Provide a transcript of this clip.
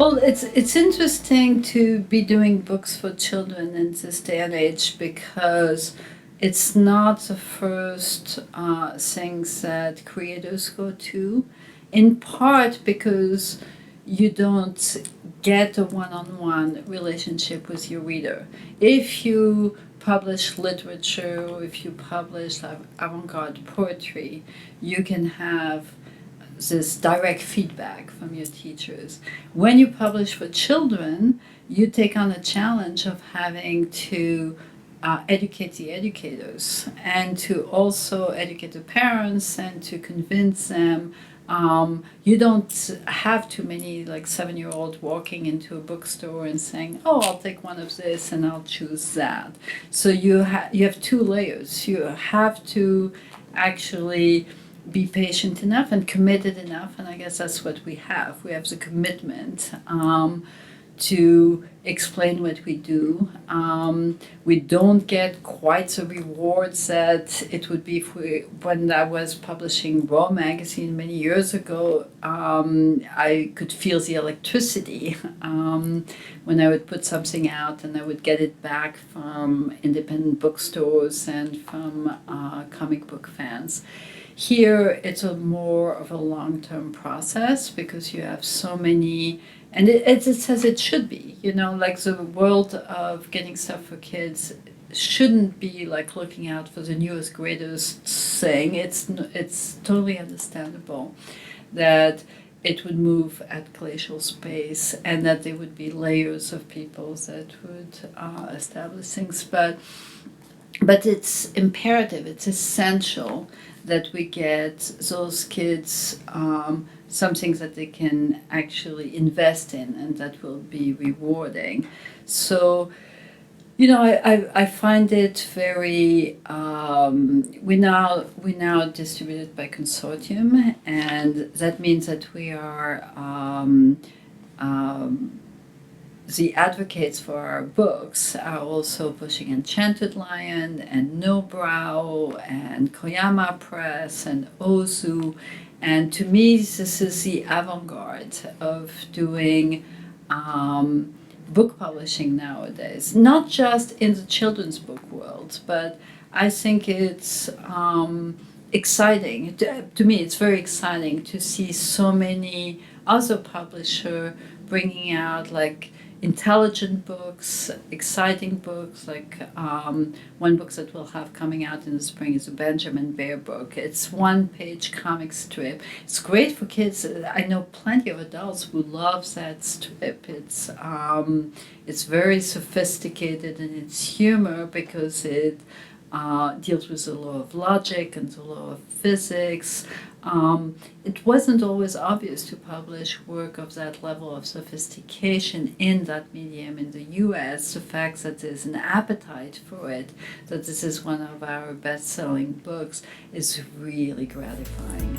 Well, it's interesting to be doing books for children in this day and age because it's not the first things that creators go to, in part because you don't get a one-on-one relationship with your reader. If you publish literature, or if you publish avant-garde poetry, you can have this direct feedback from your teachers. When you publish for children, you take on the challenge of having to educate the educators and to also educate the parents and to convince them. You don't have too many like 7-year-olds walking into a bookstore and saying, "Oh, I'll take one of this and I'll choose that." So you have two layers. You have to actually be patient enough and committed enough, and I guess that's what we have. We have the commitment to explain what we do. We don't get quite the rewards that it would be if when I was publishing Raw magazine many years ago. I could feel the electricity when I would put something out and I would get it back from independent bookstores and from comic book fans. Here, it's more of a long-term process because you have so many, and it's as it should be. Like the world of getting stuff for kids shouldn't be like looking out for the newest, greatest thing. It's totally understandable that it would move at glacial pace and that there would be layers of people that would establish things, but it's imperative, it's essential that we get those kids something that they can actually invest in and that will be rewarding. So, I find it very. We now distribute it by consortium, and that means that we are. The advocates for our books are also pushing Enchanted Lion and No Brow and Koyama Press and Ozu. And to me, this is the avant-garde of doing book publishing nowadays. Not just in the children's book world, but I think it's exciting. To me, it's very exciting to see so many other publishers bringing out like intelligent books, exciting books, like one book that we'll have coming out in the spring is a Benjamin Bear book. It's one-page comic strip. It's great for kids. I know plenty of adults who love that strip. It's very sophisticated in its humor because it deals with the law of logic and the law of physics. It wasn't always obvious to publish work of that level of sophistication in that medium in the US. The fact that there's an appetite for it, that this is one of our best-selling books, is really gratifying.